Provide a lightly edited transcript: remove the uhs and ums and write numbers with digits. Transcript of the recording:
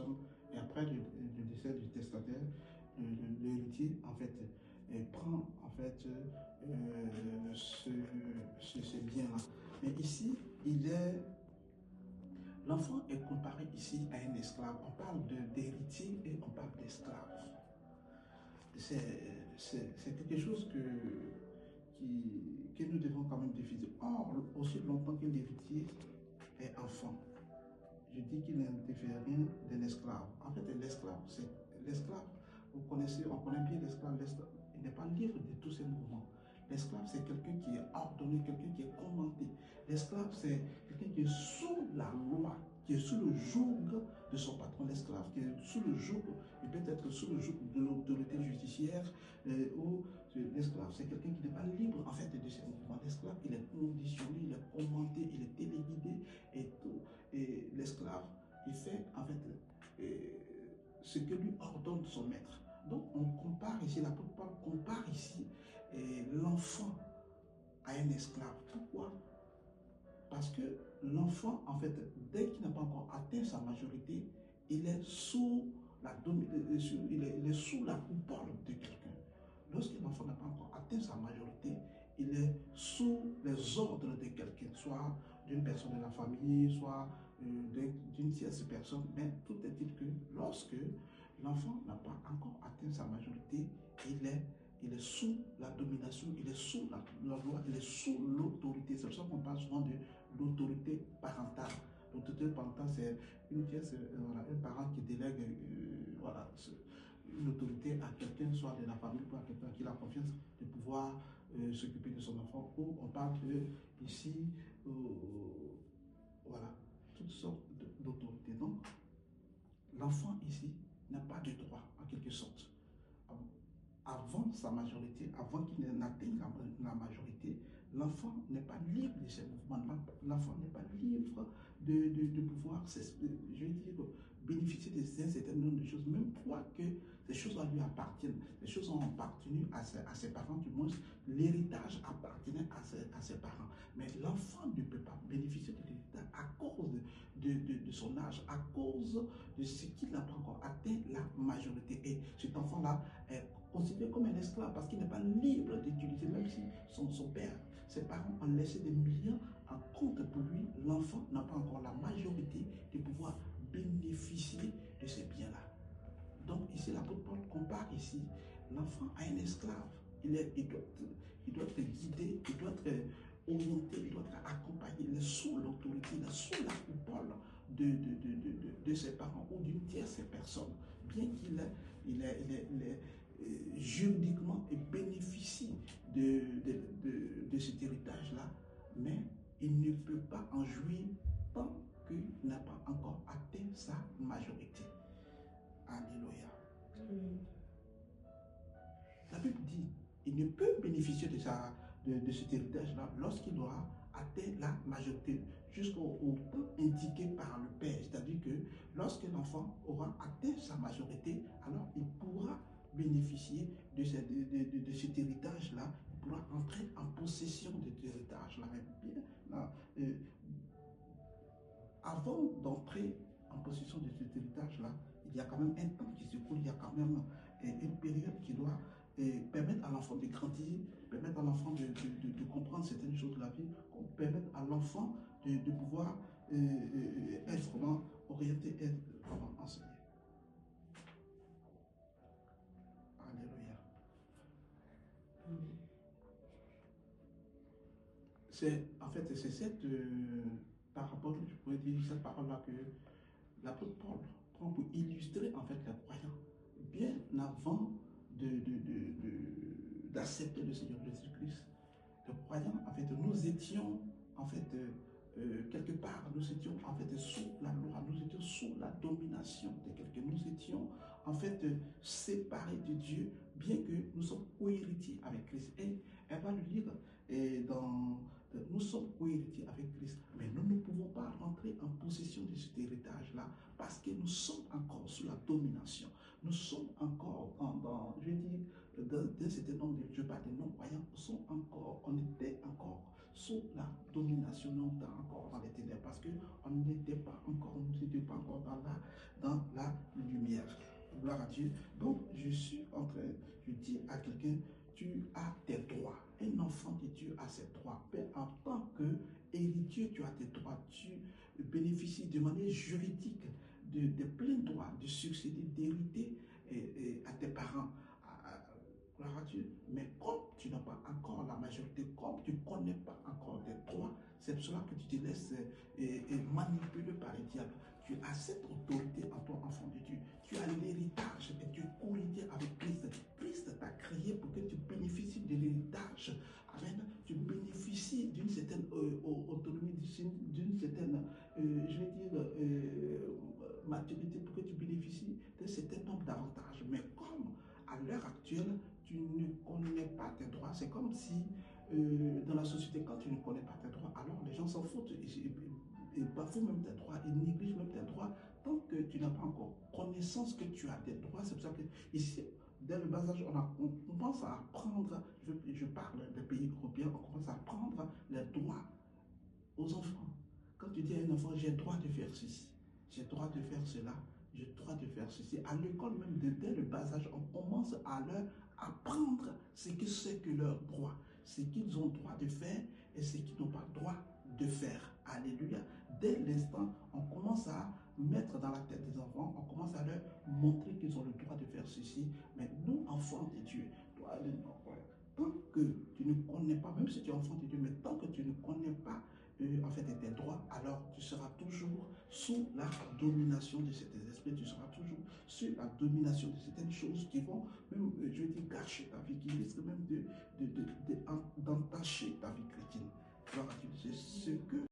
personne. Et après le décès du testataire, l'héritier, en fait, prend, en fait, ce bien-là. Mais ici, l'enfant est comparé ici à un esclave. On parle d'héritier et on parle d'esclave. C'est quelque chose que nous devons quand même définir. Or, aussi longtemps que l'héritier est enfant, je dis qu'il n'interfère rien d'un esclave. En fait, l'esclave, c'est l'esclave. Vous connaissez, on connaît bien l'esclave. L'esclave, il n'est pas libre de tous ses mouvements. L'esclave, c'est quelqu'un qui est ordonné, quelqu'un qui est commandé. L'esclave, c'est quelqu'un qui est sous la loi, qui est sous le joug de son patron. L'esclave, qui est sous le joug, il peut être sous le joug de l'autorité judiciaire, ou l'esclave, c'est quelqu'un qui n'est pas libre, en fait, de ses mouvements. L'esclave, il est conditionné, il est commandé, il est téléguidé, et tout. Et l'esclave, il fait, en fait, ce que lui ordonne son maître. Donc, on compare ici, l'apôtre Paul compare ici l'enfant à un esclave. Pourquoi? Parce que l'enfant, en fait, dès qu'il n'a pas encore atteint sa majorité, il est sous la coupole de quelqu'un. Lorsque l'enfant n'a pas encore atteint sa majorité, il est sous les ordres de quelqu'un, soit d'une personne de la famille, soit d'une tierce personne. Mais tout est-il que lorsque l'enfant n'a pas encore atteint sa majorité, il est sous la domination, il est sous la loi, il est sous l'autorité. C'est pour ça qu'on parle souvent de l'autorité parentale. L'autorité parentale, c'est un parent qui délègue une autorité à quelqu'un, soit de la famille, ou à quelqu'un qui a la confiance de pouvoir s'occuper de son enfant. Ou on parle ici, voilà, toutes sortes d'autorités. Donc, l'enfant ici n'a pas de droit, en quelque sorte. Avant sa majorité, avant qu'il n'atteigne la majorité, l'enfant n'est pas libre de ses mouvements. L'enfant n'est pas libre de pouvoir, je veux dire, bénéficier d'un certain nombre de choses, même que ces choses lui appartiennent. Les choses ont appartenu à ses parents, du moins l'héritage appartenait à ses parents. Mais l'enfant ne peut pas bénéficier de l'héritage à cause de son âge, à cause de ce qu'il n'a pas encore atteint la majorité. Et cet enfant-là est considéré comme un esclave parce qu'il n'est pas libre d'utiliser, même si son père, ses parents ont laissé des millions en compte pour lui, l'enfant n'a pas encore la majorité de pouvoir bénéficier de ces biens-là. Donc ici, l'apôtre Paul compare ici l'enfant à un esclave. Il doit être guidé, il doit être orienté, il doit être accompagné, il est sous l'autorité, il est sous la coupole de ses parents ou d'une tierce personne. Bien qu'il est juridiquement et bénéficie de cet héritage-là, mais il ne peut pas en jouir tant qu'il n'a pas encore atteint sa majorité. Alléluia. La Bible dit, il ne peut bénéficier de cet héritage-là lorsqu'il aura atteint la majorité, jusqu'au temps indiqué par le Père. C'est-à-dire que lorsque l'enfant aura atteint sa majorité, alors il pourra bénéficier de cet héritage-là, il pourra entrer en possession de cet héritage-là. Avant d'entrer en possession de cet héritage-là, il y a quand même un temps qui se coule, il y a quand même une période qui doit permettre à l'enfant de grandir, permettre à l'enfant de comprendre certaines choses de la vie, permettre à l'enfant de pouvoir être vraiment orienté, être vraiment enseigné. Alléluia. En fait, c'est cette parabole, je pourrais dire cette parole-là que l'apôtre Paul prend pour illustrer en fait les croyants bien avant d'accepter le Seigneur Jésus-Christ. Les croyants, en fait, nous étions en fait quelque part, nous étions en fait sous la loi, nous étions sous la domination de quelqu'un, nous étions en fait séparés de Dieu, bien que nous sommes co-héritiers avec Christ. Et elle va le lire nous sommes co-héritiers avec Christ, mais nous ne pouvons pas rentrer en possession de cet héritage-là parce que nous sommes encore sous la domination. Nous sommes encore je veux dire, dans un certain nombre de Dieu, pas des non-croyants, on était encore sous la domination, non encore dans les ténèbres, parce qu'on n'était pas encore, nous n'étions pas encore dans la lumière. Gloire à Dieu. Donc, je dis à quelqu'un, tu as tes droits. Un enfant de Dieu a ses droits. Mais en tant qu'héritier, tu as tes droits. Tu bénéficies de manière juridique de plein droit de succéder, d'hériter à tes parents. Gloire à Dieu. Mais comme tu n'as pas encore la majorité, comme tu ne connais pas encore tes droits, c'est pour cela que tu te laisses manipuler par les diables. Tu as cette autorité en toi, enfant de Dieu. Tu as l'héritage et tu es co-héritier avec Christ. Christ t'a créé pour que tu bénéficies de l'héritage. Amen. Tu bénéficies d'une certaine autonomie, d'une certaine, je vais dire, maturité pour que tu bénéficies d'un certain nombre d'avantages. Mais comme à l'heure actuelle, tu ne connais pas tes droits, c'est comme si dans la société, quand tu ne connais pas tes droits, alors les gens s'en foutent et bafouent même tes droits, et négligent même tes droits tant que tu n'as pas encore connaissance que tu as des droits. C'est pour ça que ici, dès le bas âge, on commence à apprendre, je parle des pays européens, on commence à apprendre les droits aux enfants. Quand tu dis à un enfant, j'ai le droit de faire ceci, j'ai le droit de faire cela, j'ai le droit de faire ceci, à l'école même, dès le bas âge, on commence à leur apprendre ce que c'est que leur droit, ce qu'ils ont le droit de faire et ce qu'ils n'ont pas le droit de faire. Alléluia. Dès l'instant, on commence à mettre dans la tête des enfants, on commence à leur montrer qu'ils ont le droit de faire ceci. Mais nous, enfants de Dieu, toi, tant que tu ne connais pas, même si tu es enfant de Dieu, mais tant que tu ne connais pas en fait tes droits, alors tu seras toujours sous la domination de cet esprit, tu seras toujours sous la domination de certaines choses qui vont même, je vais dire, gâcher ta vie, qui risquent même d'entacher ta vie chrétienne. Alors, c'est ce que